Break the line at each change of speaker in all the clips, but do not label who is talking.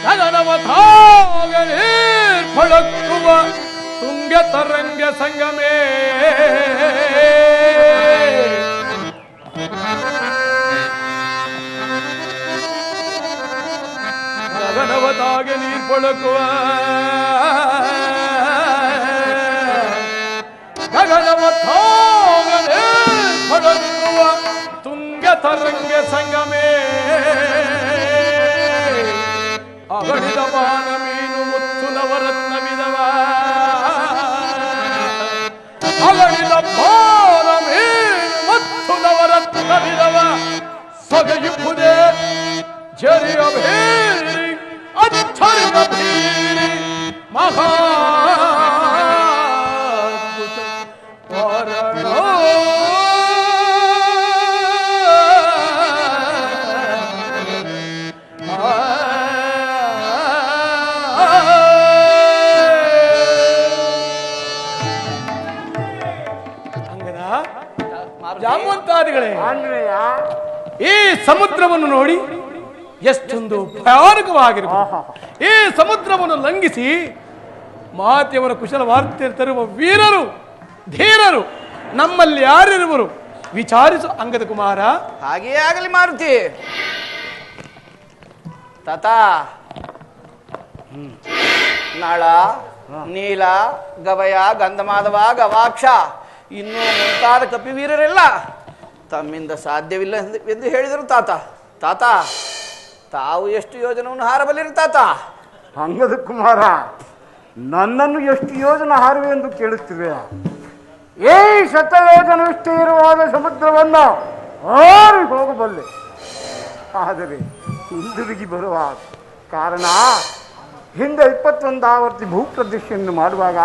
ಗಗನವತಾಗ ನೀರ್ಪೊಳಕ್ಕುವ ತುಂಗ ತರಂಗ ಸಂಗಮೇ ಗಗನವತಾಗ ನೀರ್ಪೊಳಕ್ಕುವ ಗಗನವತಾಗ ನೀರ್ಪೊಳಕ್ಕುವ ತುಂಗ ತರಂಗ ಸಂಗಮೇ ಅಗಣಿದ ಬಾನ ಮೀನು ಮುತ್ತು ನವರತ್ನ ವಿಧವ ಅಗಣಿದ ಬಾನ ಮೀನು ಮುತ್ತು ನವರತ್ನ ವಿಧವ ಸೊಗಯುವುದೇ ಜರಿಯ ಭೀರಿ ಅಚ್ಚರಿಯ ಭೀರಿ ಮಹಾ ಜಾಮವಂತಾದಿಗಳೇ, ಈ ಸಮುದ್ರವನ್ನು ನೋಡಿ ಎಷ್ಟೊಂದು ಭಯಾನಕವಾಗಿರಬಹುದು. ಈ ಸಮುದ್ರವನ್ನು ಲಂಘಿಸಿ ಮಾತೆಯವರ ಕುಶಲ ವಾರ್ತೆ ತರುವ ವೀರರು ಧೀರರು ನಮ್ಮಲ್ಲಿ ಯಾರಿರುವರು ವಿಚಾರಿಸು ಅಂಗದ ಕುಮಾರ.
ಹಾಗೆಯೇ ಆಗಲಿ ಮಾರುತಿ. ತಾತ, ನಾಳ, ನೀಲ, ಗವಯ, ಗಂಧಮಾಧವ, ಗವಾಕ್ಷ ಇನ್ನೂ ಮುಂತಾದ ಕಪಿವೀರರೆಲ್ಲ ತಮ್ಮಿಂದ ಸಾಧ್ಯವಿಲ್ಲ ಎಂದು ಹೇಳಿದರು ತಾತ. ತಾತ, ತಾವು ಎಷ್ಟು ಯೋಜನವನ್ನು ಹಾರಬಲ್ಲಿರಿ ತಾತ?
ಅಂಗದ ಕುಮಾರ, ನನ್ನನ್ನು ಎಷ್ಟು ಯೋಜನೆ ಹಾರುವೆ ಎಂದು ಕೇಳುತ್ತಿವೆ? ಈ ಶತಯೋಜನ ವಿಸ್ತೀರ್ಣವಾದ ಸಮುದ್ರವನ್ನು ಹಾರಿ ಹೋಗಬಲ್ಲೆ. ಆದರೆ ಹಿಂದಿರುಗಿ ಬರುವ ಕಾರಣ ಹಿಂದೆ 21 ಆವರ್ತಿ ಭೂಪ್ರದಕ್ಷಿಣೆಯನ್ನು ಮಾಡುವಾಗ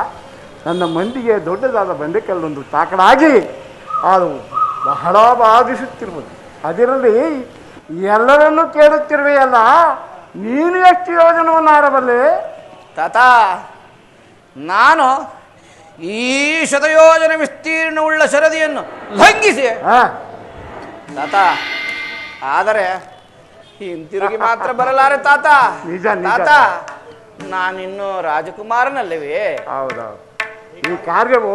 ನನ್ನ ಮಂದಿಗೆ ದೊಡ್ಡದಾದ ಬಂಡೆಕಲ್ಲೊಂದು ತಾಕಲಾಗಿ ಅದು ಬಹಳ ಬಾಧಿಸುತ್ತಿರುವುದು. ಅದರಲ್ಲಿ ಎಲ್ಲರನ್ನೂ ಕೇಳುತ್ತಿರುವೆಯಲ್ಲ, ನೀನು ಎಷ್ಟು ಯೋಜನವನ್ನು ಆಡಬಲ್ಲೆ?
ತಾತ, ನಾನು ಈ ಶತಯೋಜನ ವಿಸ್ತೀರ್ಣವುಳ್ಳ ಸರದಿಯನ್ನು ಲಂಘಿಸಿ ತಾತ, ಆದರೆ ಹಿಂತಿರುಗಿ ಮಾತ್ರ ಬರಲಾರೆ ತಾತ. ತಾತ, ನಾನಿನ್ನು ರಾಜಕುಮಾರನಲ್ಲವೇ?
ಹೌದೌದು, ಈ ಕಾರ್ಯವು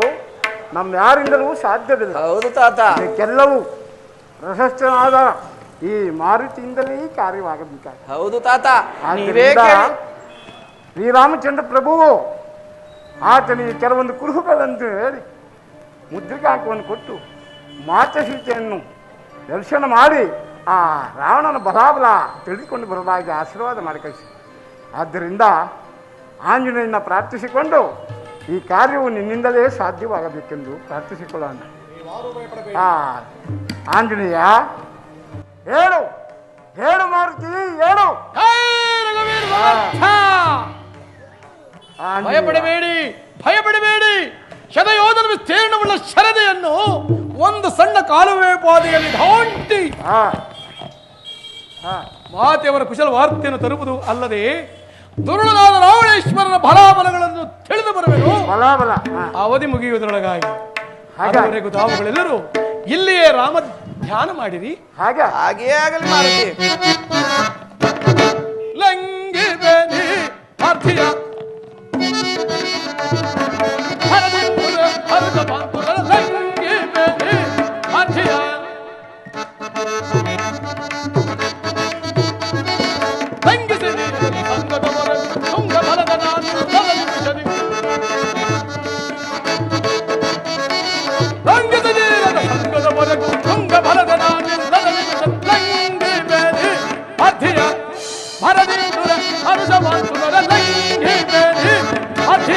ನಮ್ಮ ಯಾರಿಂದಲೂ ಸಾಧ್ಯವಿಲ್ಲ.
ಹೌದು ತಾತ,
ಇದಕ್ಕೆಲ್ಲವೂ ಪ್ರಶಸ್ತನಾದ ಈ ಮಾರುತಿಯಿಂದಲೇ ಈ ಕಾರ್ಯವಾಗಬೇಕಾಗ.
ಹೌದು ತಾತ, ನೀವೇ
ಶ್ರೀರಾಮಚಂದ್ರ ಪ್ರಭುವು ಆತನಿಗೆ ಕೆಲವೊಂದು ಕುರುಹುಗಳಂತ ಹೇಳಿ ಮುದ್ರಿಕಾಂಕವನ್ನು ಕೊಟ್ಟು ಮಾತಸೀತೆಯನ್ನು ದರ್ಶನ ಮಾಡಿ ಆ ರಾವಣನ ಬಲಾಬಲ ತಿಳಿದುಕೊಂಡು ಬರಲಾಗಿ ಆಶೀರ್ವಾದ ಮಾಡಿ ಕಳಿಸಿ. ಆದ್ದರಿಂದ ಆಂಜನೇಯನ ಪ್ರಾರ್ಥಿಸಿಕೊಂಡು ಈ ಕಾರ್ಯವು ನಿನ್ನಿಂದಲೇ ಸಾಧ್ಯವಾಗಬೇಕೆಂದು ಪ್ರಾರ್ಥಿಸಿಕೊಳ್ಳೋಣ. ಆಂಜನೇಯ, ಹೇಳು ಹೇಳು ಮಾರುತಿ, ಹೇಳು.
ಭಯಪಡಬೇಡಿ, ಭಯಪಡಬೇಡಿ. ಶತಯೋಜನ ವಿಸ್ತೀರ್ಣವುಳ್ಳ ಶರದೆಯನ್ನು ಒಂದು ಸಣ್ಣ ಕಾಲುವೆ ಪಾದೆಯಲ್ಲಿ ದಾಂಟಿ ಮಾತೆಯವರ ಕುಶಲ ವಾರ್ತೆಯನ್ನು ತರುವುದು ಅಲ್ಲದೆ ದುರುಳನಾದ ರಾವಣೇಶ್ವರನ ಬಲಾಬಲಗಳನ್ನು ತಿಳಿದು ಬರಬೇಕು. ಅವಧಿ ಮುಗಿಯುವುದರೊಳಗಾಗಿ ಅದುವರೆಗೂ ತಾವುಗಳೆಲ್ಲರೂ ಇಲ್ಲಿಯೇ ರಾಮ ಧ್ಯಾನ ಮಾಡಿರಿ.
ಹಾಗೆಯೇ ಆಗಲಿ ಮಾರುತಿ.
ಲಂಗಿ ಬೇನಿ ಪಾರ್ಥಿಯ ಲಂಗಿ ಬೇನಿ ಪಾರ್ಥಿಯ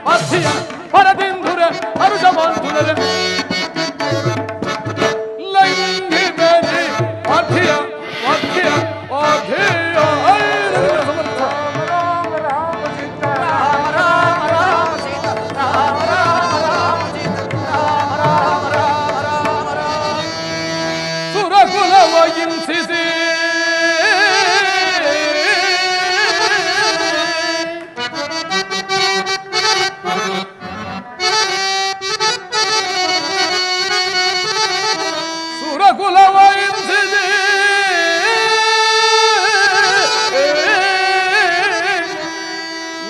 ಅರ್ಥಿಯ ಪರದಿಂದುರೆ ಹರುಷ ಮಾಂತುದರೆ ಲಂಗಿ ಬೇರೆ ಅರ್ಥಿಯ ಅರ್ಥಿಯ ಅರ್ಥಿಯ ಸಮರ್ಥ
ರಾಮ ರಾಮ ಸೀತಾ
ರಾಮ ರಾಮ ಸೀತಾ ರಾಮ ರಾಮ ಸೀತಾ ರಾಮ ರಾಮ
ಸುರಕುಲವ ಹಿಂಸಿಸಿ ಸುರಕುಲವ ಹಿಂಸಿಸಿ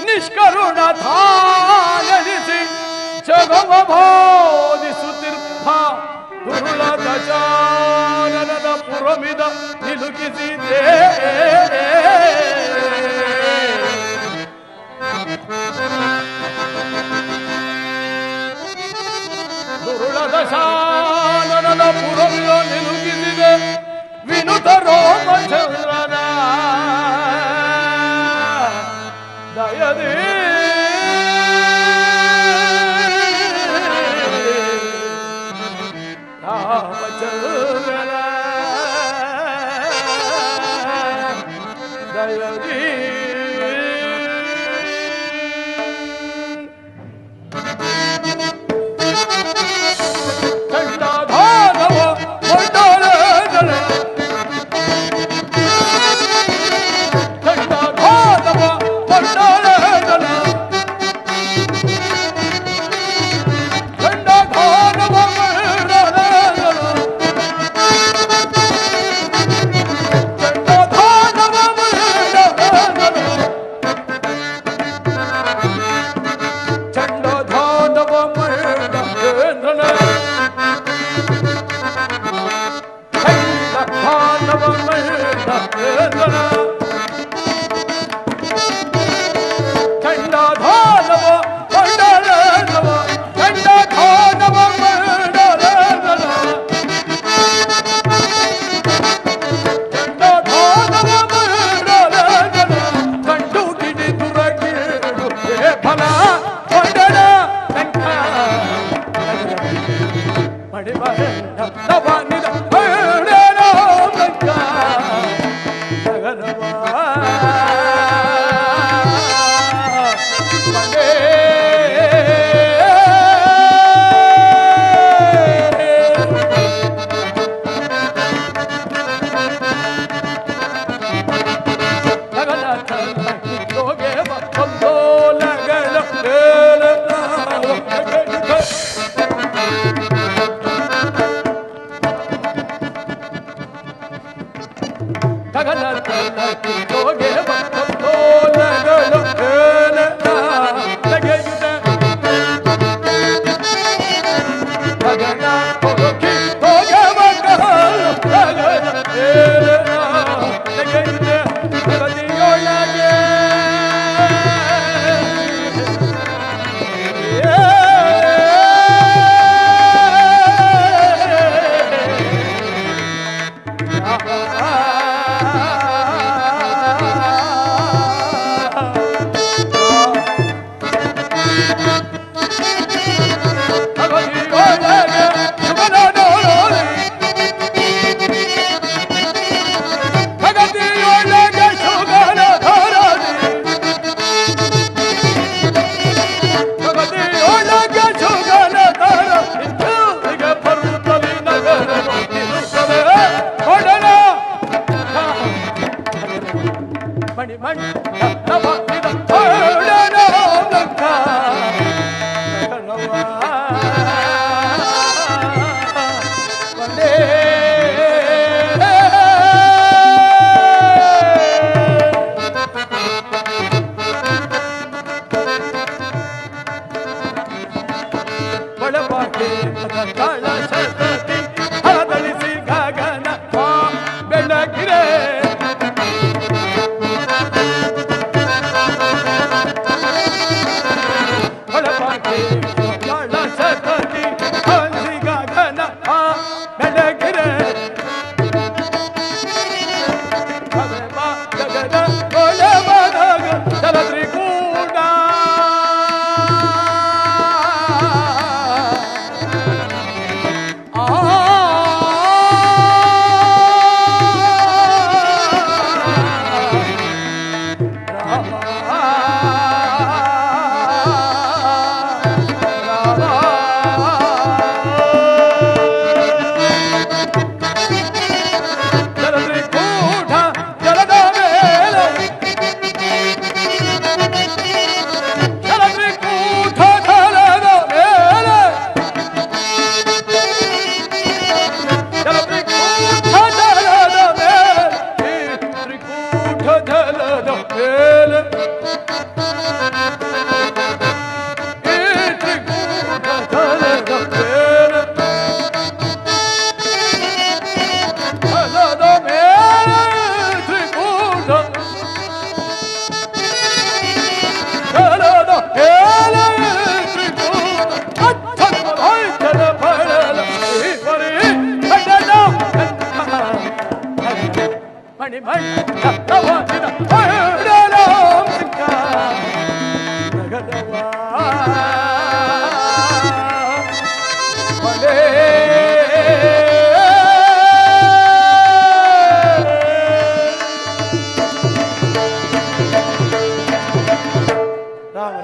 ನಿಷ್ಕರುಣ ಧಾನಿಸಿ ಜಗವ ಬೋಧಿಸುತ್ತಿರ್ಥ ದುರುಳ ದಶಾನನದ ಪುರಮಿದ ನಿಲುಕಿಸಿದೆ ದುರುಳ ದಶಾನನದ ಪುರಮಿದ ನಿಲುಕಿಸಿದೆ ವಿನುತ ರೋಮಚಂದ್ರನ ದಯದೇ ರಾಮಚಂದ್ರನ ದಯದೇ ಚಂಡಾಧಾರವ ಮಂಡಲದಳ ಚಂಡಾಧಾರವ ಮಂಡಲದಳ ಚಂಡಾಧಾರವ ಮಂಡಲದಳ ಚಂಡಾಧಾರವ ಮಂಡಲದಳ ಚಂಡಾಧಾರವ ಮಂಡಲದಳ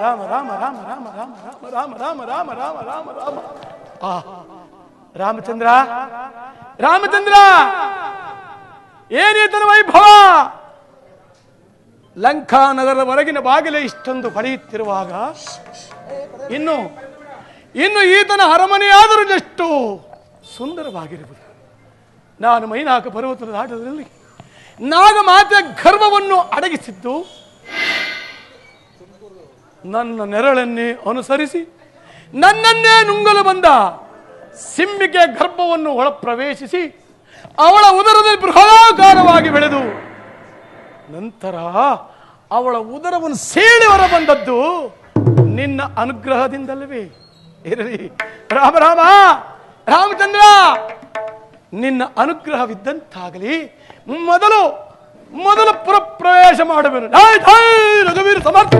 ರಾಮ ರಾಮ ರಾಮ ರಾಮ ರಾಮ ರಾಮ ರಾಮ ರಾಮ ರಾಮ ರಾಮ ರಾಮ ರಾಮಚಂದ್ರ ರಾಮಚಂದ್ರ ಏನೇತನ ವೈಭವ ಲಂಕಾ ನಗರದ ಹೊರಗಿನ ಬಾಗಿಲೇ ಇಷ್ಟೊಂದು ಹೊಳೆಯುತ್ತಿರುವಾಗ ಇನ್ನು ಈತನ ಅರಮನೆಯಾದರೂ ಎಷ್ಟು ಸುಂದರವಾಗಿರುವುದು. ನಾನು ಮೈನಾಕ ಪರ್ವತದ ಆಟದಲ್ಲಿ ನಾಗಮಾತೆಯ ಗರ್ವವನ್ನು ಅಡಗಿಸಿದ್ದು ನನ್ನ ನೆರಳನ್ನೇ ಅನುಸರಿಸಿ ನನ್ನನ್ನೇ ನುಂಗಲು ಬಂದ ಸಿಂಹಿಕೆ ಗರ್ಭವನ್ನು ಒಳ ಪ್ರವೇಶಿಸಿ ಅವಳ ಉದರದಲ್ಲಿ ಬೃಹದಾಕಾರವಾಗಿ ಬೆಳೆದು ನಂತರ ಅವಳ ಉದರವನ್ನು ಸೇಳಿ ಹೊರ ಬಂದದ್ದು ನಿನ್ನ ಅನುಗ್ರಹದಿಂದಲ್ಲವೇ? ಇರಲಿ ರಾಮ ರಾಮ ರಾಮಚಂದ್ರ, ನಿನ್ನ ಅನುಗ್ರಹವಿದ್ದಂತಾಗಲಿ. ಮೊದಲು ಪುರಪ್ರವೇಶ ಮಾಡುವೆನು. ರಘುವೀರ ಸಮರ್ಥ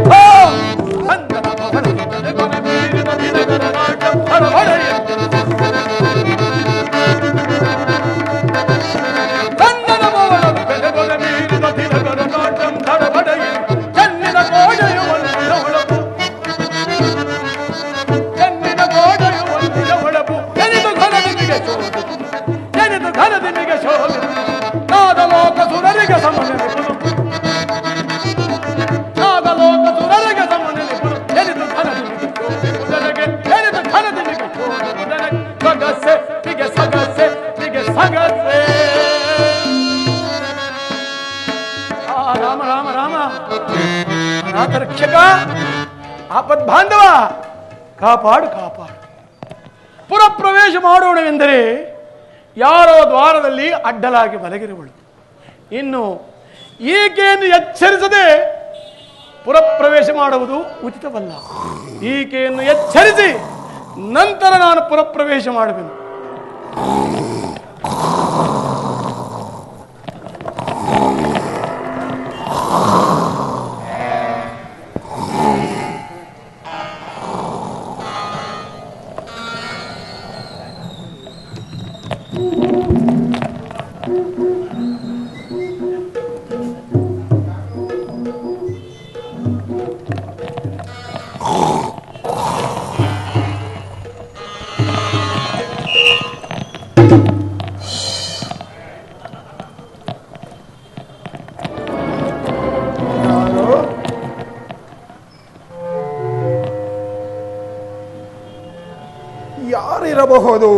ರಾಮ ರಾಮ ರಾಮ ಅನಾಥ ರಕ್ಷಕ ಆಪದ್ ಬಾಂಧವ ಕಾಪಾಡು ಕಾಪಾಡು. ಪುರಪ್ರವೇಶ ಮಾಡೋಣವೆಂದರೆ ಯಾರೋ ದ್ವಾರದಲ್ಲಿ ಅಡ್ಡಲಾಗಿ ಮಲಗಿರುವಳು. ಇನ್ನು ಈಕೆಯನ್ನು ಎಚ್ಚರಿಸದೆ ಪುರಪ್ರವೇಶ ಮಾಡುವುದು ಉಚಿತವಲ್ಲ. ಈಕೆಯನ್ನು ಎಚ್ಚರಿಸಿ ನಂತರ ನಾನು ಪುರಪ್ರವೇಶ ಮಾಡುವೆನು.
ಯಾರಿರಬಹುದು?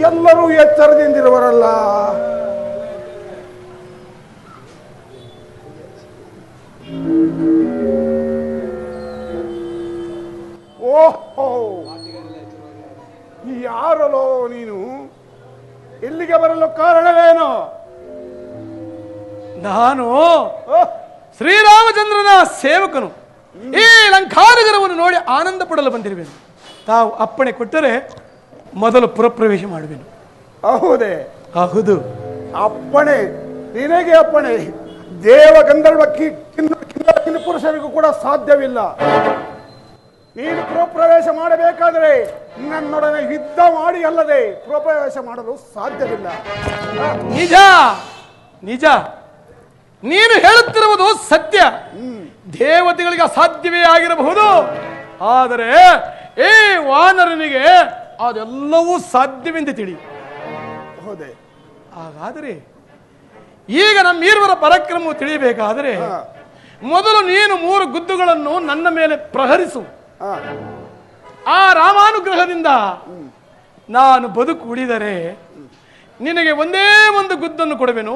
ಎಲ್ಲರೂ ಎಚ್ಚರದಿಂದಿರುವರಲ್ಲ. ಓಹೋ, ಯಾರಲೋ ನೀನು? ಇಲ್ಲಿಗೆ ಬರಲು ಕಾರಣವೇನು?
ನಾನು ಶ್ರೀರಾಮಚಂದ್ರನ ಸೇವಕನು. ಈ ಲಂಕಾನಗರವನ್ನು ನೋಡಿ ಆನಂದ ಪಡಲು ಬಂದಿರುವೆನು. ತಾವು ಅಪ್ಪಣೆ ಕೊಟ್ಟರೆ ಮೊದಲು ಪುರಪ್ರವೇಶ ಮಾಡುವೆನು.
ಹೌದೇ?
ಹೌದು.
ಅಪ್ಪಣೆ? ನಿನಗೆ ಅಪ್ಪಣೆ? ದೇವ ಗಂಧರ್ವ ಪುರುಷರಿಗೂ ಕೂಡ ಸಾಧ್ಯವಿಲ್ಲ. ನೀನು ಪುರಪ್ರವೇಶ ಮಾಡಬೇಕಾದರೆ ನನ್ನೊಡನೆ ಯುದ್ಧ ಮಾಡಿ ಅಲ್ಲದೆ ಪುರಪ್ರವೇಶ ಮಾಡಲು ಸಾಧ್ಯವಿಲ್ಲ.
ನಿಜ ನಿಜ, ನೀನು ಹೇಳುತ್ತಿರುವುದು ಸತ್ಯ. ದೇವತೆಗಳಿಗೆ ಅಸಾಧ್ಯವೇ ಆಗಿರಬಹುದು, ಆದರೆ ಈ ವಾನರನಿಗೆ ಅದೆಲ್ಲವೂ ಸಾಧ್ಯವೆಂದು ತಿಳಿ.
ಹೌದೇ?
ಹಾಗಾದರೆ ಈಗ ನಮ್ಮೀರ್ವರ ಪರಾಕ್ರಮವು ತಿಳಿಯಬೇಕಾದರೆ ಮೊದಲು ನೀನು 3 ಗುದ್ದುಗಳನ್ನು ನನ್ನ ಮೇಲೆ ಪ್ರಹರಿಸು. ಆ ರಾಮಾನುಗ್ರಹದಿಂದ ನಾನು ಬದುಕು ಉಳಿದರೆ ನಿನಗೆ ಒಂದೇ ಒಂದು ಗುದ್ದನ್ನು ಕೊಡುವೆನು.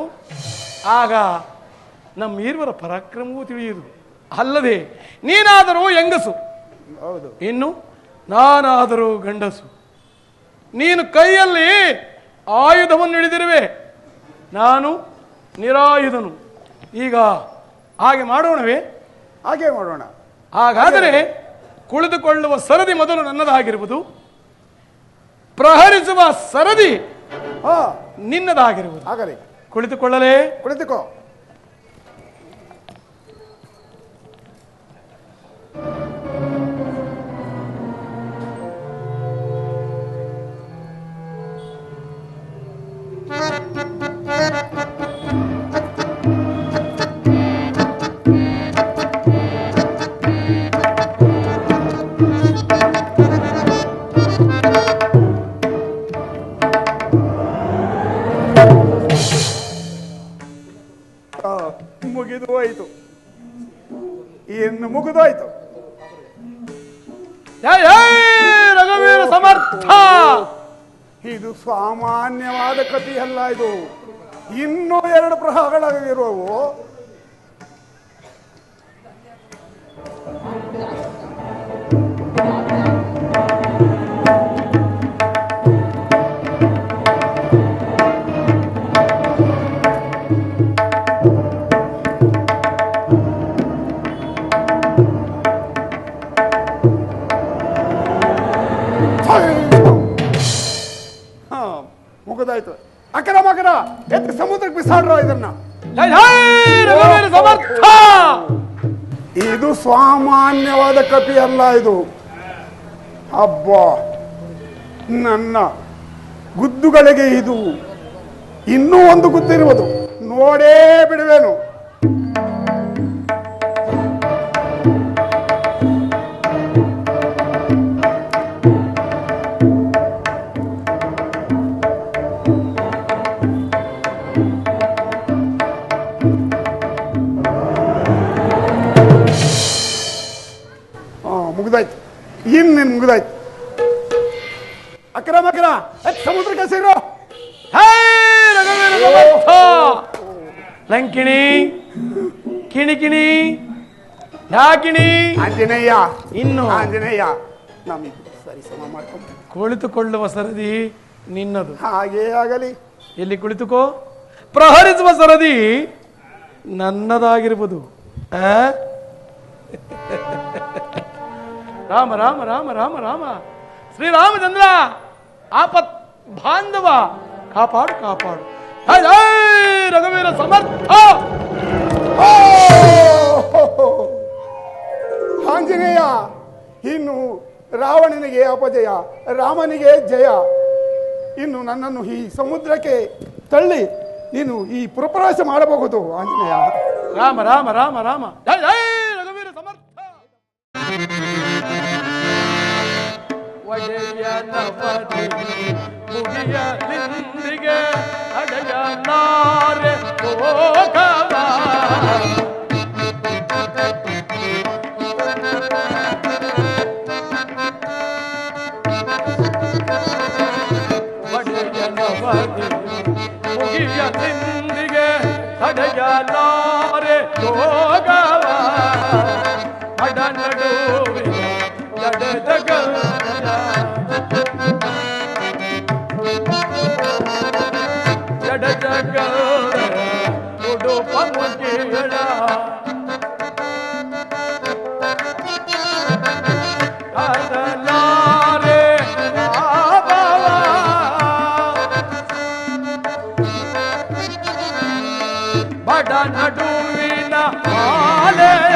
ಆಗ ನಮ್ಮೀರ್ವರ ಪರಾಕ್ರಮವೂ ತಿಳಿಯುವುದು. ಅಲ್ಲದೆ ನೀನಾದರೂ ಹೆಂಗಸು,
ಹೌದು,
ಇನ್ನು ನಾನಾದರೂ ಗಂಡಸು. ನೀನು ಕೈಯಲ್ಲಿ ಆಯುಧವನ್ನು ಹಿಡಿದಿರುವೆ, ನಾನು ನಿರಾಯುಧನು. ಈಗ ಹಾಗೆ ಮಾಡೋಣವೇ?
ಹಾಗೆ ಮಾಡೋಣ.
ಹಾಗಾದರೆ ಕುಳಿತುಕೊಳ್ಳುವ ಸರದಿ ಮೊದಲು ನನ್ನದಾಗಿರುವುದು, ಪ್ರಹರಿಸುವ ಸರದಿ ನಿನ್ನದಾಗಿರುವುದು.
ಆಗಲಿ,
ಕುಳಿತುಕೊಳ್ಳಲೇ?
ಕುಳಿತುಕೋ.
ಜಯ ಜಯ ರಘುವೀರ ಸಮರ್ಥ.
ಇದು ಸಾಮಾನ್ಯವಾದ ಕಥೆಯಲ್ಲ, ಇದು ಇನ್ನೂ 2 ಪ್ರಹಗಳಾಗಿರುವವು. ಮುಗಿದಾಯ್ತು. ಅಕರ ಮಕರ ಎತ್ತು ಸಮುದ್ರಕ್ಕೆ ಬಿಸಾಡ್ರೋ ಇದನ್ನ.
ಜಯ ಜಯ ರಘುವೀರ ಸಮರ್ಥ.
ಇದು ಸಾಮಾನ್ಯವಾದ ಕಥೆಯಲ್ಲ, ಇದು ಅಬ್ಬಾ ನನ್ನ ಗುದ್ದುಗಳಿಗೆ ಇದು ಇನ್ನೂ ಒಂದು ಗುದ್ದಿರುವುದು, ನೋಡೇ ಬಿಡುವೆನು. ಮುಗಿದಾಯ್ತು, ಇನ್ನೇನು ಮುಗಿದಾಯ್ತು. ಅಕ್ರಮ ಅಕ್ರ ಸಮುದ್ರಕ್ಕೆ ಸೇರೋ.
ಲಂಕಿಣಿ ಕಿಣಿಕಿಣಿ ಯಾಕಿಣಿ
ಆಂಜನೇಯ,
ಇನ್ನು
ಆಂಜನೇಯ ನಮಗೆ ಸರಿ ಸಮ ಮಾಡ್ಕೊಂಡು
ಕುಳಿತುಕೊಳ್ಳುವ ಸರದಿ ನಿನ್ನದು.
ಹಾಗೇ ಆಗಲಿ.
ಎಲ್ಲಿ ಕುಳಿತುಕೋ. ಪ್ರಹರಿಸುವ ಸರದಿ ನನ್ನದಾಗಿರ್ಬೋದು. ರಾಮ ರಾಮ ರಾಮ ರಾಮ ರಾಮ ಶ್ರೀರಾಮಚಂದ್ರ ಆಪತ್ ಬಾಂಧವ ಕಾಪಾಡು ಕಾಪಾಡು. ಜಯ ಜಯ ರಘುವೀರ ಸಮರ್ಥ.
ಆಂಜನೇಯ, ಇನ್ನು ರಾವಣನಿಗೆ ಅಪಜಯ, ರಾಮನಿಗೆ ಜಯ. ಇನ್ನು ನನ್ನನ್ನು ಈ ಸಮುದ್ರಕ್ಕೆ ತಳ್ಳಿ ನೀನು ಈ ಪುರಪ್ರವೇಶ ಮಾಡಬಹುದು ಆಂಜನೇಯ.
ರಾಮ ರಾಮ ರಾಮ ರಾಮ ಜಯ ಜಯ ರಘುವೀರ ಸಮರ್ಥ. ಒಡೆಯನ ಪದಿ ಮುಗಿಯಲಿಂದಿಗೆ ಅಡೆಯಲಾರೆ ಹೋಗವ. ಒಡೆಯನ ಪದಿ ಮುಗಿಯಲಿಂದಿಗೆ ಅಡೆಯಲಾರೆ ಹೋಗವ. ಅಡ ನಡುವಿನ ಜಡಜಗ ಜಡಜಗ ಉಡುಪ ಮುಗಿಯಳ ಅದಲಾರೆ ಆಬವ. ಬಡ ನಡುವಿನ ಆಲೆಯ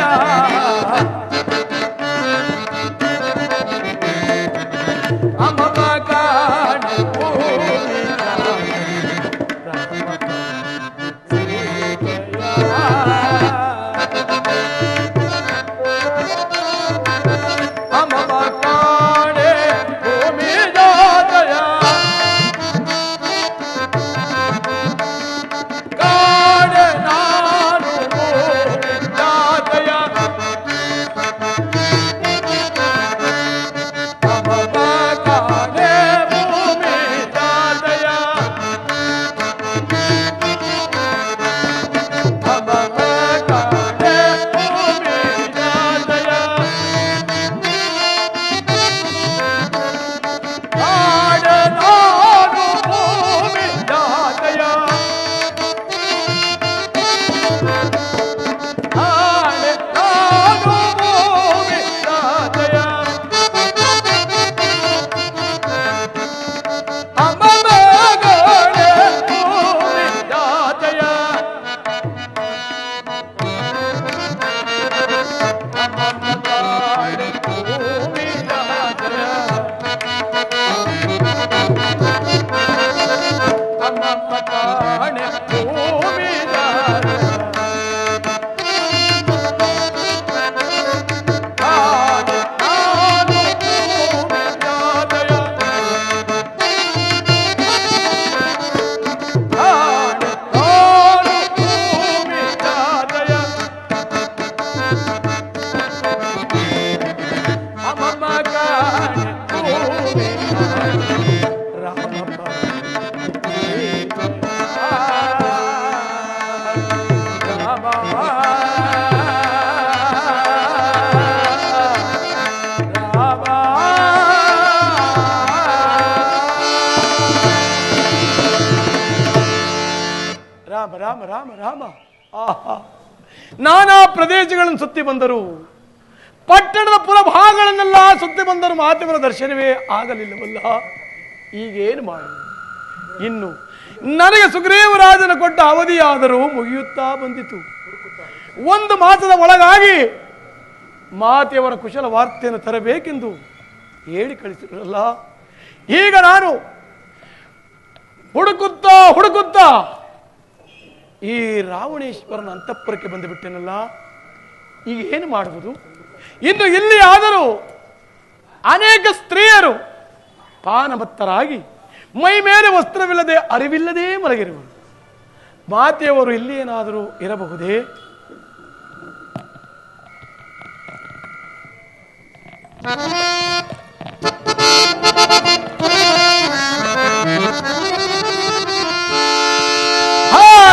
ರಾಮ ರಾಮ ರಾಮ ರಾಮ. ಆಹಾ, ನಾನಾ ಪ್ರದೇಶಗಳನ್ನು ಸುತ್ತಿ ಬಂದರು, ಪಟ್ಟಣದ ಪುರಭಾಗಗಳನ್ನೆಲ್ಲ ಸುತ್ತಿ ಬಂದರು, ಮಾತಿವರ ದರ್ಶನವೇ ಆಗಲಿಲ್ಲವಲ್ಲ. ಈಗೇನು ಮಾಡು? ಇನ್ನು ನನಗೆ ಸುಗ್ರೀವರಾಜನ ಕೊಟ್ಟ ಅವಧಿಯಾದರೂ ಮುಗಿಯುತ್ತಾ ಬಂದಿತು. 1 ಮಾಸದ ಒಳಗಾಗಿ ಮಾತೆಯವರ ಕುಶಲ ವಾರ್ತೆಯನ್ನು ತರಬೇಕೆಂದು ಹೇಳಿ ಕಳಿಸಿರಲ್ಲ. ಈಗ ನಾನು ಹುಡುಕುತ್ತಾ ಈ ರಾವಣೇಶ್ವರನ ಅಂತಃಪುರಕ್ಕೆ ಬಂದುಬಿಟ್ಟೆನಲ್ಲ. ಈಗ ಏನು ಮಾಡುವುದು? ಇನ್ನು ಇಲ್ಲಿ ಆದರೂ ಅನೇಕ ಸ್ತ್ರೀಯರು ಪಾನಭತ್ತರಾಗಿ ಮೈ ಮೇಲೆ ವಸ್ತ್ರವಿಲ್ಲದೆ ಅರಿವಿಲ್ಲದೆ ಮಲಗಿರುವರು. ಮಾತೆಯವರು ಇಲ್ಲಿ ಏನಾದರೂ ಇರಬಹುದೇ?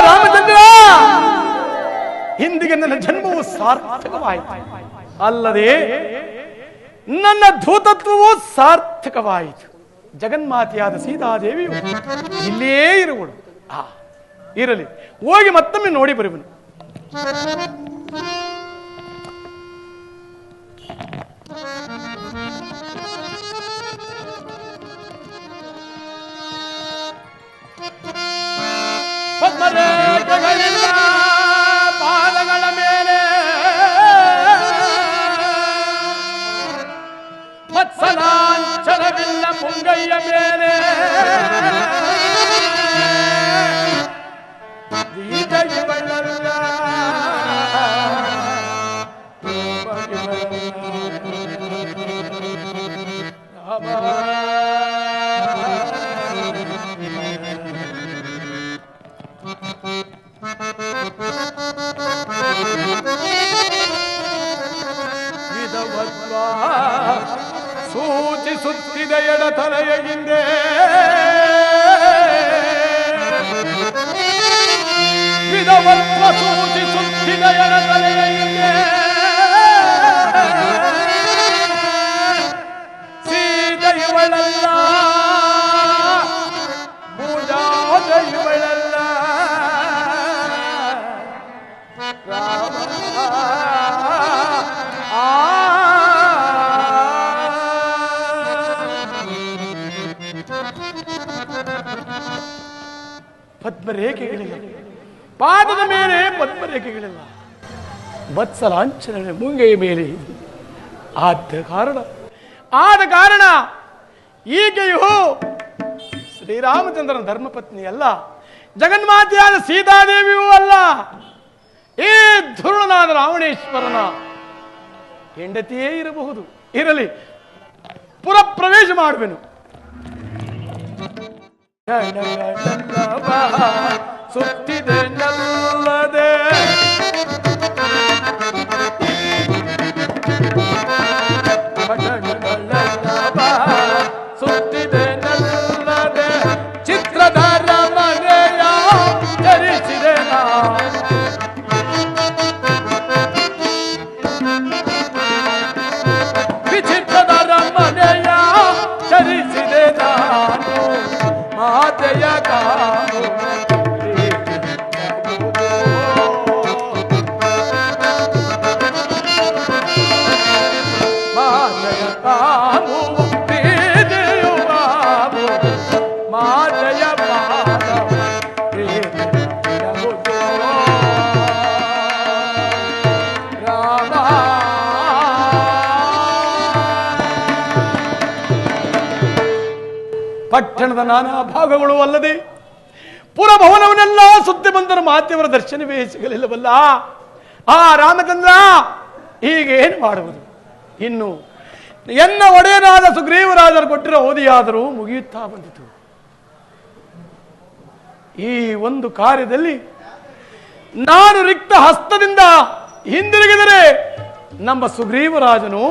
ರಾಮಚಂದ್ರ, ಇಂದಿಗೆ ನನ್ನ ಜನ್ಮವು ಸಾರ್ಥಕವಾಯಿತು, ಅಲ್ಲದೆ ನನ್ನ ಧೂತತ್ವವು ಸಾರ್ಥಕವಾಯಿತು. ಜಗನ್ಮಾತೆಯಾದ ಸೀತಾದೇವಿಯು ಇಲ್ಲೇ ಇರುವಳು. ಇರಲಿ, ಹೋಗಿ ಮತ್ತೊಮ್ಮೆ ನೋಡಿ ಬರುವನು. ಪದ್ಮರೇಖೆಗಳಿಂದ ಪಾದಗಳ ಮೇಲೆ ಮತ್ಸಲಾಂಚನವಿಲ್ಲ ಮುಂಗೈಯ ಮೇಲೆ ಸೂಚಿಸುತ್ತಿದ ಎಡತಲೆಯ ಹಿಂದೆ ವಿಧವತ್ವ ಸೂಚಿಸುತ್ತಿದ ಎಡತಲೆಯ ಹಿಂದೆ ಸೀತೆ ಇವಳಲ್ಲ, ಪೂಜಾದ ಇವಳಲ್ಲ, ರಾಮ ಪದ್ಮರೇಖೆಗಳಿಲ್ಲ, ಪಾದದ ಮೇಲೆ ಪದ್ಮರೇಖೆಗಳಿಲ್ಲ, ವತ್ಸಲಾಂಚನ ಮುಂಗೆಯ ಮೇಲೆ. ಆದ ಕಾರಣ ಈಕೆಯು ಶ್ರೀರಾಮಚಂದ್ರನ ಧರ್ಮಪತ್ನಿ ಅಲ್ಲ, ಜಗನ್ಮಾತೆಯಾದ ಸೀತಾದೇವಿಯೂ ಅಲ್ಲ, ಈ ಧುರುಣನಾದ ರಾವಣೇಶ್ವರನ ಹೆಂಡತಿಯೇ ಇರಬಹುದು. ಇರಲಿ, ಪುರಪ್ರವೇಶ ಮಾಡುವೆನು. ಸುತ್ತಿದೆ ನಲ್ಲದೆ ಸುತ್ತಿದೆ ನಲ್ಲದೆ ಚಿತ್ರಧಾರ ಮನೆಯ ಚರಿಸಿದೆ ವಿಚಿತ್ರಧಾರ ಮನೆಯ ಚರಿಸಿದೆ ನಾನು ಮಾತೆಯ ಕಾಮು ಮಾತೆಯ ಕಾಮು ಪ್ರೀತಿಯು ಬಾಬು ಮಾತೆಯ ಪಾದ ಪ್ರೀತಿಯಬಹುದು ರಾಮ. ಪಟ್ಟಣದ ನಾನಾ ಭಾಗಗಳು ಅಲ್ಲದೆ ಪುರಭವನವನ್ನೆಲ್ಲ ಸುತ್ತಿ ಬಂದರು, ಮಾತೆಯವರ ದರ್ಶನವೇ ಸಿಗಲಿಲ್ಲವಲ್ಲ. ರಾಮಚಂದ್ರ, ಈಗೇನು ಮಾಡುವುದು? ಇನ್ನು ಎನ್ನ ಒಡೆಯನಾದ ಸುಗ್ರೀವರಾಜರು ಕೊಟ್ಟಿರೋ ಅವಧಿಯಾದರೂ ಮುಗಿಯುತ್ತಾ ಬಂದಿತು. ಈ ಒಂದು ಕಾರ್ಯದಲ್ಲಿ ನಾನು ರಿಕ್ತ ಹಸ್ತದಿಂದ ಹಿಂದಿರುಗಿದರೆ ನಮ್ಮ ಸುಗ್ರೀವರಾಜನು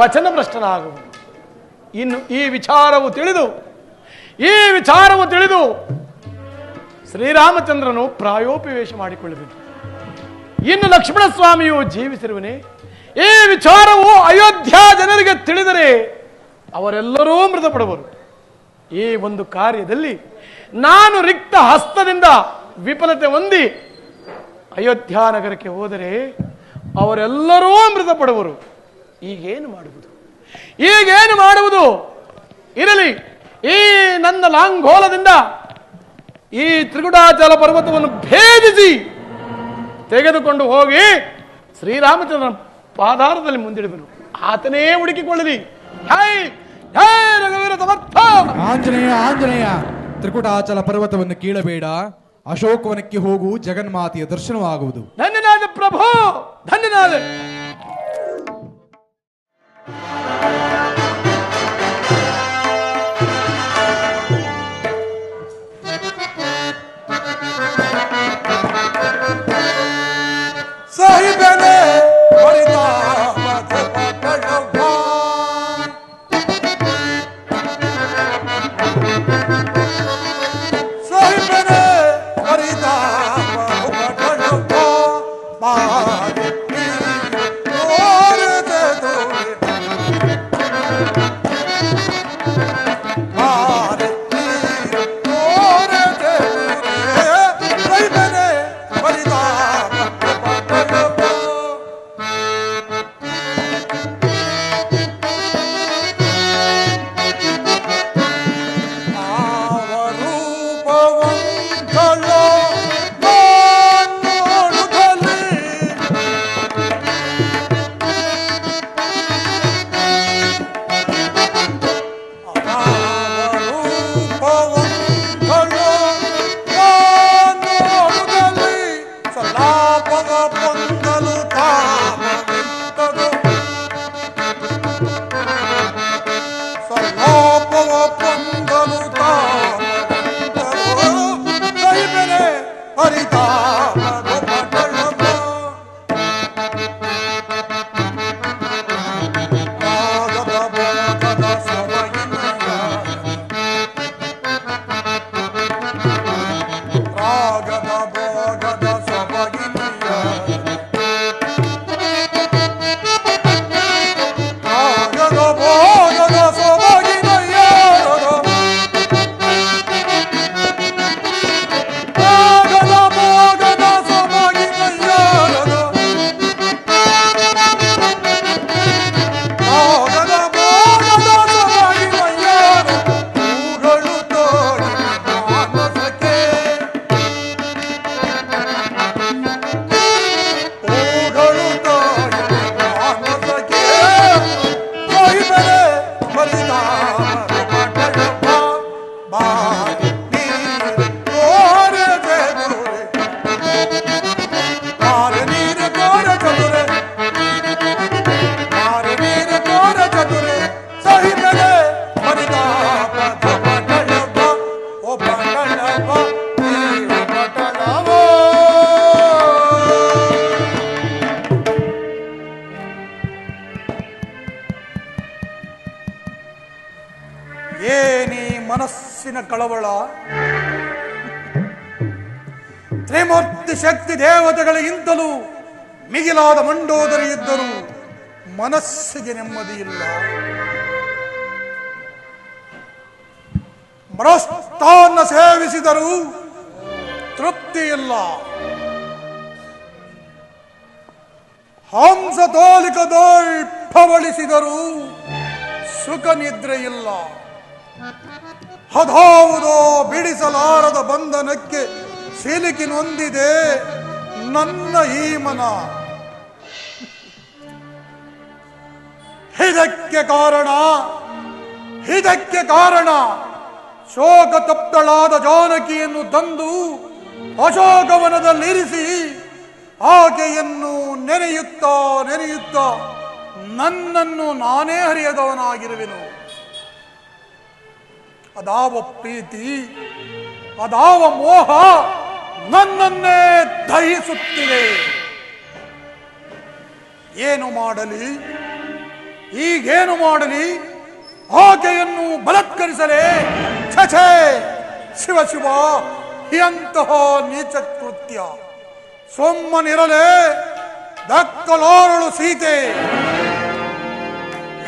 ವಚನಭ್ರಷ್ಟನಾಗುವುದು. ಇನ್ನು ಈ ವಿಚಾರವು ತಿಳಿದು ಶ್ರೀರಾಮಚಂದ್ರನು ಪ್ರಾಯೋಪವೇಶ ಮಾಡಿಕೊಳ್ಳಬೇಕು. ಇನ್ನು ಲಕ್ಷ್ಮಣ ಸ್ವಾಮಿಯು ಜೀವಿಸಿರುವನೇ, ಈ ವಿಚಾರವು ಅಯೋಧ್ಯ ಜನರಿಗೆ ತಿಳಿದರೆ ಅವರೆಲ್ಲರೂ ಮೃತಪಡುವರು. ಈ ಒಂದು ಕಾರ್ಯದಲ್ಲಿ ನಾನು ರಿಕ್ತ ಹಸ್ತದಿಂದ ವಿಫಲತೆ ಹೊಂದಿ ಅಯೋಧ್ಯ ನಗರಕ್ಕೆ ಹೋದರೆ ಅವರೆಲ್ಲರೂ ಮೃತಪಡುವರು. ಈಗೇನು ಮಾಡುವುದು? ಈಗೇನು ಮಾಡುವುದು? ಇರಲಿ, ಈ ನನ್ನ ಲಾಂಘೋಲದಿಂದ ಈ ತ್ರಿಗುಡಾಚಲ ಪರ್ವತವನ್ನು ಭೇದಿಸಿ ತೆಗೆದುಕೊಂಡು ಹೋಗಿ ಶ್ರೀರಾಮಚಂದ್ರನ ಪಾದಾರದಲ್ಲಿ ಮುಂದಿಡುವೆನು. ಆತನೇ ಹುಡುಕಿಕೊಳ್ಳಲಿ. ಜೈ ಜೈ ರಘುವೀರ ಸಮರ್ಥ.
ಆಂಜನೇಯ ಆಂಜನೇಯ, ತ್ರಿಕುಟಾಚಲ ಪರ್ವತವನ್ನು ಕೀಳಬೇಡ, ಅಶೋಕವನಕ್ಕೆ ಹೋಗು, ಜಗನ್ಮಾತೆಯ ದರ್ಶನವಾಗುವುದು.
ಧನ್ಯನಾದ ಪ್ರಭು, ಧನ್ಯನಾದ.
ಸಾಹಿಬನೇ ಏನಿ ಮನಸ್ಸಿನ ಕಳವಳ? ತ್ರಿಮೂರ್ತಿ ಶಕ್ತಿ ದೇವತೆಗಳಿಗಿಂತಲೂ ಮಿಗಿಲಾದ ಮಂಡೋದರಿ ಇದ್ದರೂ ಮನಸ್ಸಿಗೆ ನೆಮ್ಮದಿ ಇಲ್ಲ. ಮೃಷ್ಟಾನ್ನ ಸೇವಿಸಿದರೂ ತೃಪ್ತಿ ಇಲ್ಲ. ಹಂಸ ತೋಲಿಕದೋಳ್ ಪವಳಿಸಿದರೂ ಸುಖ ನಿದ್ರೆ ಇಲ್ಲ. ಅದಾವುದೋ ಬಿಡಿಸಲಾರದ ಬಂಧನಕ್ಕೆ ಸಿಲುಕಿ ನೊಂದಿದೆ ನನ್ನ ಈ ಮನ. ಇದಕ್ಕೆ ಕಾರಣ ಶೋಕ ತಪ್ತಳಾದ ಜಾನಕಿಯನ್ನು ತಂದು ಅಶೋಕವನದಲ್ಲಿರಿಸಿ ಆಕೆಯನ್ನು ನೆನೆಯುತ್ತಾ ನನ್ನನ್ನು ನಾನೇ ಹರಿಯದವನಾಗಿರುವೆನು. ಅದಾವ ಪ್ರೀತಿ, ಅದಾವ ಮೋಹ ನನ್ನನ್ನೇ ದಹಿಸುತ್ತಿದೆ. ಏನು ಮಾಡಲಿ, ಈಗೇನು ಮಾಡಲಿ? ಆಕೆಯನ್ನು ಬಲತ್ಕರಿಸಲೇ? ಛೇ, ಶಿವ ಶಿವ, ಎಂತಹ ನೀಚ ಕೃತ್ಯ. ಸುಮ್ಮನಿರಲೇ, ದಕ್ಕಲಾರಳು ಸೀತೆ.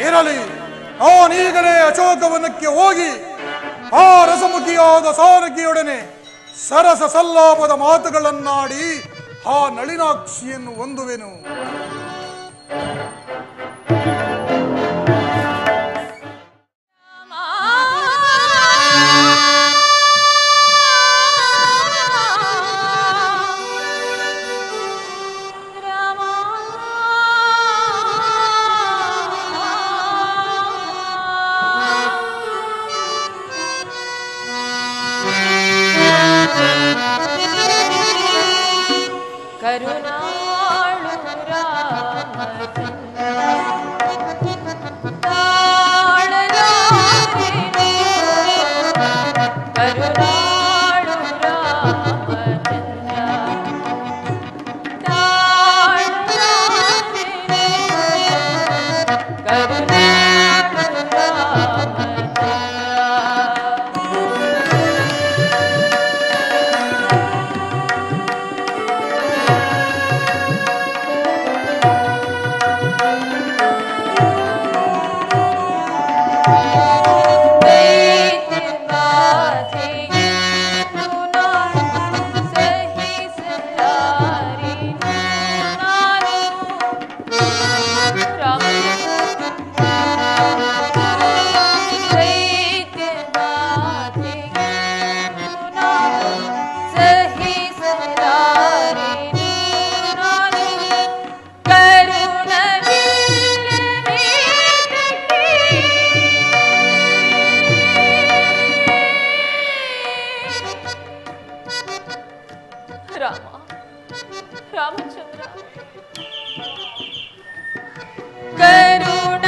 ಇರಲಿ, ನಾನೀಗಲೇ ಅಶೋಕವನಕ್ಕೆ ಹೋಗಿ ಆ ರಸಮುಖಿಯಾದ ಸಾರಕಿಯೊಡನೆ ಸರಸ ಸಲ್ಲಾಪದ ಮಾತುಗಳನ್ನಾಡಿ ಆ ನಳಿನಾಕ್ಷಿಯನ್ನು ಹೊಂದುವೆನು.
ರಾಮಚಂದ್ರ ಕರುಣ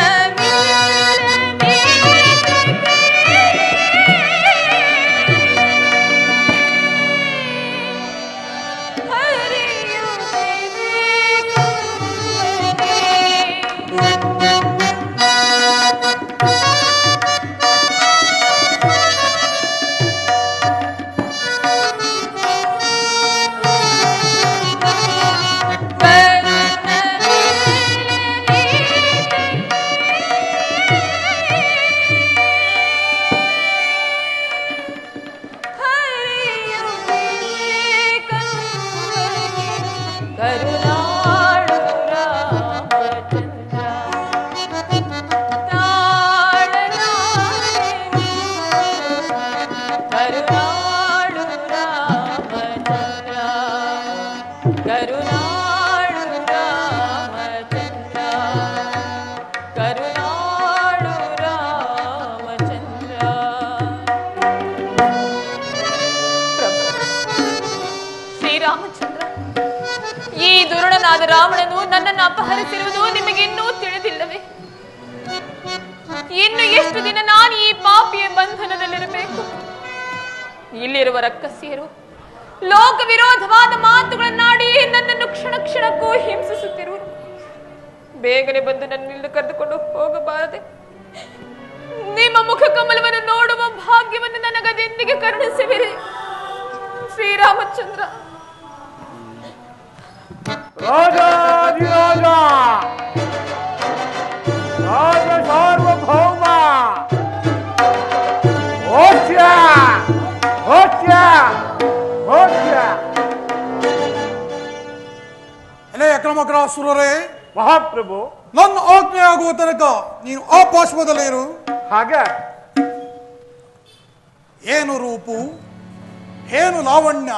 ರಾವಣನು ನನ್ನನ್ನು ಅಪಹರಿಸಿರುವುದು ನಿಮಗೆ ಇನ್ನೂ ತಿಳಿದಿಲ್ಲವೇ? ಇನ್ನು ಎಷ್ಟು ದಿನ ನಾನು ಈ ಪಾಪಿಯ ಬಂಧನದಲ್ಲಿರಬೇಕು? ಇಲ್ಲಿರುವ ರಕ್ಕಸಿಯರು ಲೋಕ ವಿರೋಧವಾದ ಮಾತುಗಳನ್ನಾಡಿ ನನ್ನನ್ನು ಕ್ಷಣ ಕ್ಷಣಕ್ಕೂ ಹಿಂಸಿಸುತ್ತಿರುವರು. ಬೇಗನೆ ಬಂದು ನನ್ನಿಂದ ಕರೆದುಕೊಂಡು ಹೋಗಬಾರದೆ? ನಿಮ್ಮ ಮುಖ ಕಮಲವನ್ನು ನೋಡುವ ಭಾಗ್ಯವನ್ನು ನನಗದೆಂದಿಗೆ ಕರುಣಿಸುವಿರಿ ಶ್ರೀರಾಮಚಂದ್ರ.
ರಾಜಾಧಿರಾಜ ರಾಜ ಸಾರ್ವಭೌಮ ಮೋಕ್ಷ ಮೋಕ್ಷ ಮೋಕ್ಷ.
ಎಲೆ ಅಕ್ರಮಗ್ರಾಸುರರೇ,
ಮಹಾಪ್ರಭು,
ನನ್ನ ಆಜ್ಞೆ ಆಗುವ ತನಕ ನೀನು ಆ ಪಾರ್ಶ್ವದಲ್ಲೇ ಇರು.
ಹಾಗೆ
ಏನು ರೂಪು, ಏನು ಲಾವಣ್ಯ,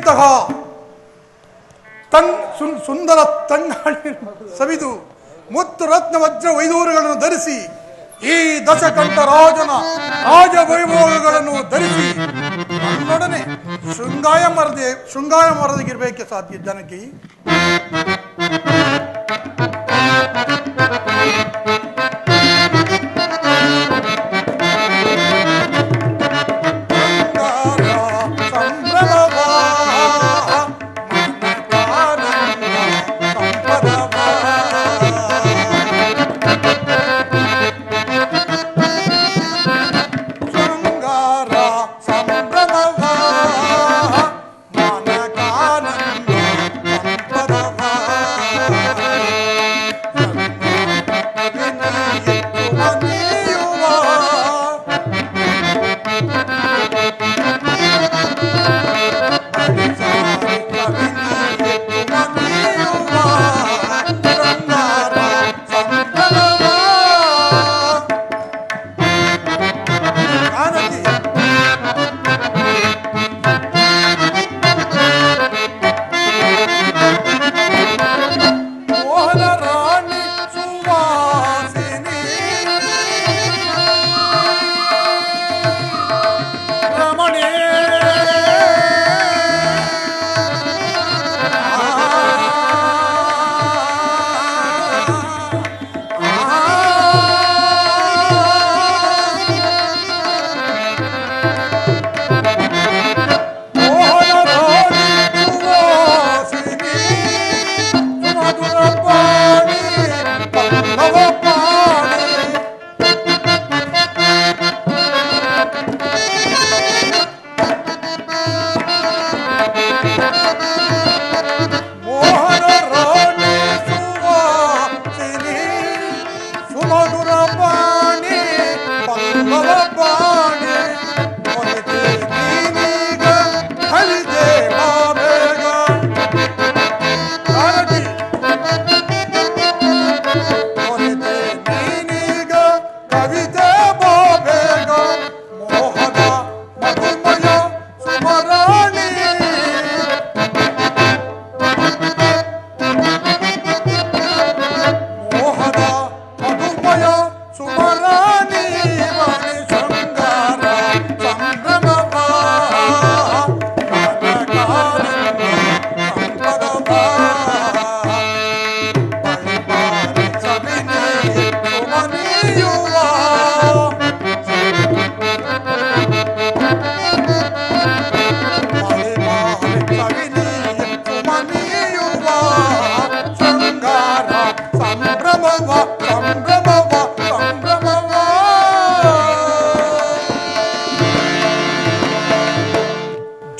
ಇಂತಹ ಸುಂದರ ತಂಗಾಳಿ ಸವಿದು ಮುತ್ತು ರತ್ನ ವಜ್ರ ವೈದೂರಗಳನ್ನು ಧರಿಸಿ ಈ ದಶಕಂಠ ರಾಜನ ರಾಜ ವೈಭೋಗಗಳನ್ನು ಧರಿಸಿ ನನ್ನೊಡನೆ ಶೃಂಗಾಯ ಮರದಿಗಿರ್ಬೇಕೆ ಸಾಧ್ಯ ಜನಕಿ.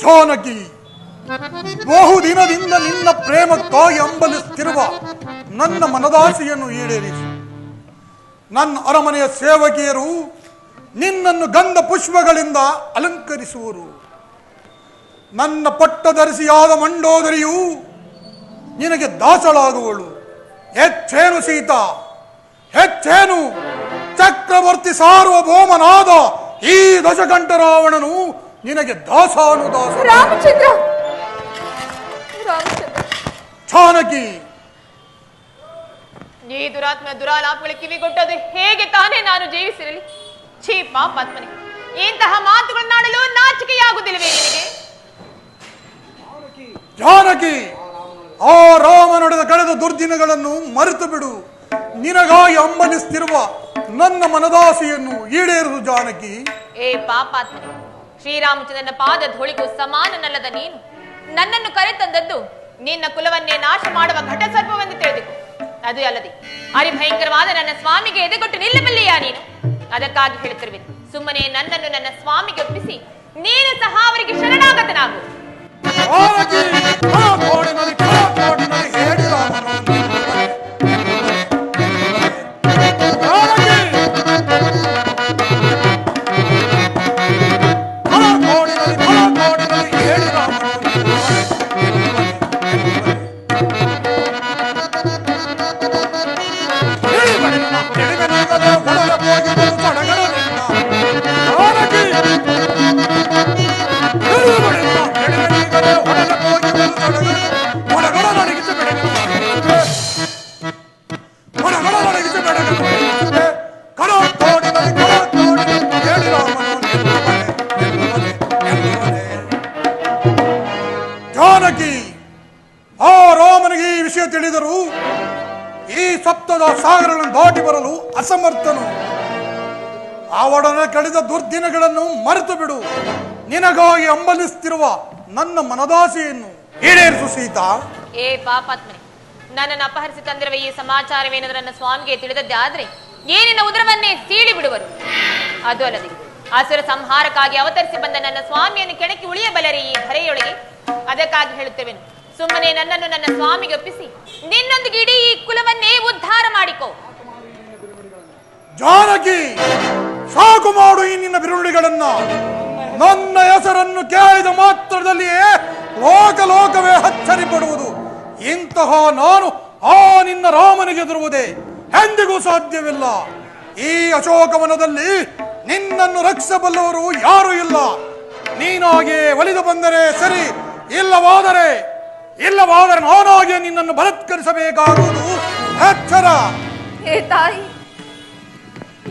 ಜಾನಕಿ, ಬಹುದಿನದಿಂದ ನಿನ್ನ ಪ್ರೇಮಕ್ಕಾಗಿ ಹಂಬಲಿಸುತ್ತಿರುವ ನನ್ನ ಮನದಾಸೆಯನ್ನು ಈಡೇರಿಸು. ನನ್ನ ಅರಮನೆಯ ಸೇವಕಿಯರು ನಿನ್ನನ್ನು ಗಂಧ ಪುಷ್ಪಗಳಿಂದ ಅಲಂಕರಿಸುವರು. ನನ್ನ ಪಟ್ಟದರ್ಶಿಯಾದ ಮಂಡೋದರಿಯು ನಿನಗೆ ದಾಸಳಾಗುವಳು. ಹೆಚ್ಚೇನು ಸೀತಾ, ಹೆಚ್ಚೇನು ಚಕ್ರವರ್ತಿ ಸಾರ್ವಭೌಮನಾದ ಈ ದಶಕಂಠ ರಾವಣನು ನಿನಗೆ ದಾಸಾನುದಾಸ.
ರಾಮಚಂದ್ರ,
ಜಾನಕಿ,
ಈ ದುರಾತ್ಮ ದುರಾಲಾಪಗಳ ಕಿವಿಗೊಟ್ಟದು ಹೇಗೆ ತಾನೇ ನಾನು ಜೀವಿಸಿರಲಿ? ಛೀ ಪಾಪಾತ್ಮನೆ, ಇಂತಹ ಮಾತುಗಳನ್ನಾಡಲು ನಾಚಿಕೆಯಾಗುವುದಿಲ್ಲವೇ ನಿನಗೆ?
ಜಾನಕಿ, ಆ ರಾಮ ನಡೆದ ಕಳೆದ ದುರ್ದಿನಗಳನ್ನು ಮರೆತು ಬಿಡು. ನಿನಗಾಗಿ ಹಂಬಲಿಸುತ್ತಿರುವ ನನ್ನ ಮನದಾಸೆಯನ್ನು ಈಡೇರುವುದು ಜಾನಕಿ.
ಏ ಪಾಪಾತ್ಮನೆ, ಶ್ರೀರಾಮಚಂದ್ರನ ಪಾದ ಧೂಳಿಗೂ ಸಮಾನನಲ್ಲದ ನೀನು ನನ್ನನ್ನು ಕರೆತಂದದ್ದು ನಿನ್ನ ಕುಲವನ್ನೇ ನಾಶ ಮಾಡುವ ಘಟ ಸರ್ಪವೆಂದು ತಿಳಿದುಕೋ. ಅದು ಅಲ್ಲದೆ ಹರಿಭಯಂಕರವಾದ ನನ್ನ ಸ್ವಾಮಿಗೆ ಎದೆಗೊಟ್ಟು ನಿಲ್ಲಬಲ್ಲೆಯಾ ನೀನು? ಅದಕ್ಕಾಗಿ ಹೇಳುತ್ತಿರುವೆ, ಸುಮ್ಮನೆ ನನ್ನನ್ನು ನನ್ನ ಸ್ವಾಮಿಗೆ ಒಪ್ಪಿಸಿ ನೀನು ಸಹ ಅವರಿಗೆ ಶರಣಾಗತನಾಗು.
ಜಾನಕಿ ಜಾನಕಿ, ಆ ರಾಮನಿಗೆ ಈ ವಿಷಯ ತಿಳಿದರು ಈ ಸಪ್ತದ ಸಾಗರಗಳನ್ನು ದಾಟಿ ಬರಲು ಅಸಮರ್ಥನು. ಅವಡನೆ ಕಳೆದ ದುರ್ದಿನಗಳನ್ನು ಮರೆತು ಬಿಡು. ನಿನಗಾಗಿ ಹಂಬಲಿಸುತ್ತಿರುವ ನನ್ನ ಮನದಾಸೆಯನ್ನು ಈಡೇರಿಸು ಸೀತಾ.
ಏ ಪಾಪಾತ್ಮನೆ, ನನ್ನನ್ನು ಅಪಹರಿಸಿ ತಂದಿರುವ ಈ ಸಮಾಚಾರವೇನಾದ್ರೂ ನನ್ನ ಸ್ವಾಮಿಗೆ ತಿಳಿದದ್ದೇ ಆದ್ರೆ ಏನಿನ ಉದರವನ್ನೇ ಸೀಳಿ ಬಿಡುವರು. ಅದು ಅಲ್ಲದೆ ಅಸುರ ಸಂಹಾರಕ್ಕಾಗಿ ಅವತರಿಸಿ ಬಂದ ನನ್ನ ಸ್ವಾಮಿಯನ್ನು ಕೆಣಕಿ ಉಳಿಯಬಲ್ಲರೆ ಈ ಧರೆಯೊಳಗೆ? ಅದಕ್ಕಾಗಿ ಹೇಳುತ್ತೇವೆನು, ಸುಮ್ಮನೆ ನನ್ನನ್ನು ನನ್ನ ಸ್ವಾಮಿಗೆ ಒಪ್ಪಿಸಿ ನಿನ್ನೊಂದಿಗೆ ಇಡೀ ಈ ಕುಲವನ್ನೇ ಉದ್ಧಾರ ಮಾಡಿಕೋ.
ಜಾನಕಿ, ಸಾಕು ಮಾಡು ಈ ನಿನ್ನ ಬಿರುನುಡಿಗಳನ್ನ. ನನ್ನ ಹೆಸರನ್ನು ಕೇಳಿದ ಮಾತ್ರದಲ್ಲಿಯೇ ಲೋಕವೇ ಅಚ್ಚರಿ ಪಡುವುದು. ಇಂತಹ ನಾನು ಆ ನಿನ್ನ ರಾಮನಿಗೆ ಎದುರುವುದೇ ಎಂದಿಗೂ ಸಾಧ್ಯವಿಲ್ಲ. ಈ ಅಶೋಕವನದಲ್ಲಿ ನಿನ್ನನ್ನು ರಕ್ಷಿಸಬಲ್ಲವರು ಯಾರೂ ಇಲ್ಲ. ನೀನಾಗೆ ಒಲಿದು ಬಂದರೆ ಸರಿ, ಇಲ್ಲವಾದರೆ ನಾನಾಗೆ ನಿನ್ನನ್ನು ಬಲತ್ಕರಿಸಬೇಕಾಗುವುದು ಎಚ್ಚರ.
ಹೇ ತಾಯಿ,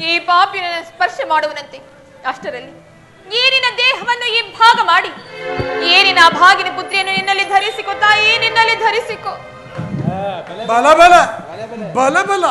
ಈ ಪಾಪಿನ ಸ್ಪರ್ಶ ಮಾಡುವನಂತೆ ಅಷ್ಟರಲ್ಲಿ ಏನಿನ ದೇಹವನ್ನು ಈ ಭಾಗ ಮಾಡಿ ಏನಿನ ಭಾಗಿನ ಪುತ್ರಿಯನ್ನು ನಿನ್ನಲ್ಲಿ ಧರಿಸಿಕೋ ತಾಯಿ, ನಿನ್ನಲ್ಲಿ ಧರಿಸಿಕೋ.
ಬಲ ಬಲ ಬಲ ಬಲ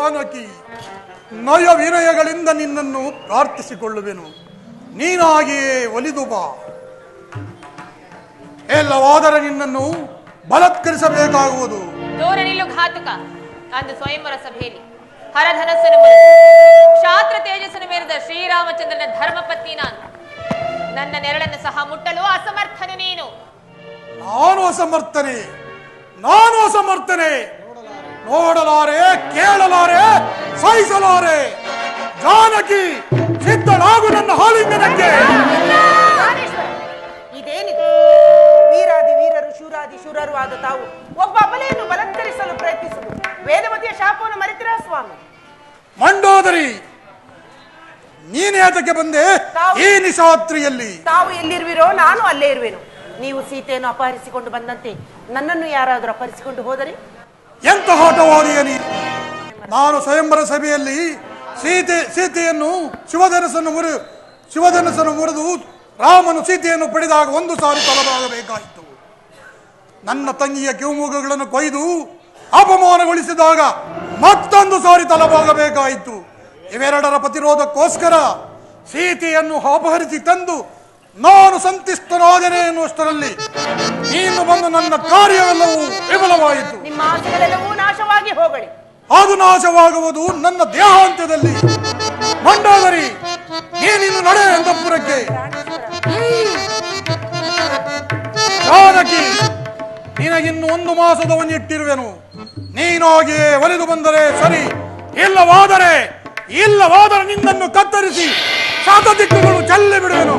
ಜಾನಕಿ, ನಯ ವಿನಯಗಳಿಂದ ನಿನ್ನನ್ನು ಪ್ರಾರ್ಥಿಸಿಕೊಳ್ಳುವೆನು. ನೀನಾಗಿಯೇ ಒಲಿದು ಬಾ. ಎಲ್ಲವಾದರೆ ನಿನ್ನನ್ನು ಬಲತ್ಕರಿಸಬೇಕಾಗುವುದು.
ದೂರ ನಿಲ್ಲು ಘಾತುಕ. ಅಂದು ಸ್ವಯಂವರ ಸಭೆಯಲ್ಲಿ ಹರಧನಸ್ಸನ್ನು ಮುರಿದು ಕ್ಷಾತ್ರ ತೇಜಸ್ಸನ್ನು ಮೇರಿದ ಶ್ರೀರಾಮಚಂದ್ರನ ಧರ್ಮಪತ್ನಿ ನಾನು. ನನ್ನ ನೆರಳನ್ನು ಸಹ ಮುಟ್ಟಲು ಅಸಮರ್ಥನು ನೀನು.
ನಾನು ಅಸಮರ್ಥನೆ. ನೋಡಲಾರೆ, ಕೇಳಲಾರೆ, ಸಹಿಸಲಾರೆ. ಜಾನಕಿ, ಸಿದ್ಧಳಾಗು ನನ್ನ ಹಾಲಿಂಗನಕ್ಕೆ.
ಇದೇನಿದು? ವೀರಾದಿ ವೀರರು, ಶೂರಾದಿ ಶೂರರು ಆದ ತಾವು ಒಬ್ಬ ಅಬಲೆಯನ್ನು ಬಲತ್ಕರಿಸಲು ಪ್ರಯತ್ನಿಸುವುದು ವೇದವತಿಯ ಶಾಪವನ್ನು ಮರೆತಿರಾ ಸ್ವಾಮಿ?
ಮಂಡೋದರಿ, ನೀನೇ ಅದಕ್ಕೆ ಬಂದೆ ಈ ನಿಶಾತ್ರಿಯಲ್ಲಿ.
ತಾವು ಎಲ್ಲಿರುವಿರೋ ನಾನು ಅಲ್ಲೇ ಇರುವೆನು. ನೀವು ಸೀತೆಯನ್ನು ಅಪಹರಿಸಿಕೊಂಡು ಬಂದಂತೆ ನನ್ನನ್ನು ಯಾರಾದರೂ ಅಪಹರಿಸಿಕೊಂಡು ಹೋದರೆ?
ಎಂತ ಆಟವಾದಿಯ ನೀನು? ನಾನು ಸ್ವಯಂವರ ಸಭೆಯಲ್ಲಿ ಸೀತೆಯನ್ನು ಶಿವಧನಸ್ಸನ್ನು ಮುರಿದು ರಾಮನು ಸೀತೆಯನ್ನು ಪಡೆದಾಗ 1 ಸಾರಿ ತಲೆಬಾಗಬೇಕಾಯಿತು. ನನ್ನ ತಂಗಿಯ ಕಿವುಮೂಗುಗಳನ್ನು ಕೊಯ್ದು ಅಪಮಾನಗೊಳಿಸಿದಾಗ ಮತ್ತೊಂದು ಸಾರಿ ತಲೆಬಾಗಬೇಕಾಯಿತು. ಇವೆರಡರ ಪ್ರತಿರೋಧಕ್ಕೋಸ್ಕರ ಸೀತೆಯನ್ನು ಅಪಹರಿಸಿ ತಂದು ನಾನು ಸಂತುಷ್ಟನಾದೆನೆ ಎನ್ನುವಷ್ಟರಲ್ಲಿ ನೀನು ಬಂದು ನನ್ನ ಕಾರ್ಯವೆಲ್ಲವೂ ವಿಫಲವಾಯಿತು.
ನಿಮ್ಮ ಆಸೆಗಳೆಲ್ಲವೂ ನಾಶವಾಗಿ ಹೋಗಲಿ.
ಅದು ನಾಶವಾಗುವುದು ನನ್ನ ದೇಹಾಂತ್ಯದಲ್ಲಿ. ಮಂಡೋದರಿ, ನೀನಿನ್ನು ನಡೆ ಅಂತಃಪುರಕ್ಕೆ. ಜಾನಕಿ, ನಿನಗಿನ್ನು 1 ಮಾಸದವನ್ನಿಟ್ಟಿರುವೆನು. ನೀನಾಗಿಯೇ ಒಲಿದು ಬಂದರೆ ಸರಿ, ಇಲ್ಲವಾದರೆ ನಿನ್ನನ್ನು ಕತ್ತರಿಸಿ ಶತದಿಕ್ಕುಗಳು ಚೆಲ್ಲಿ ಬಿಡುವೆನು.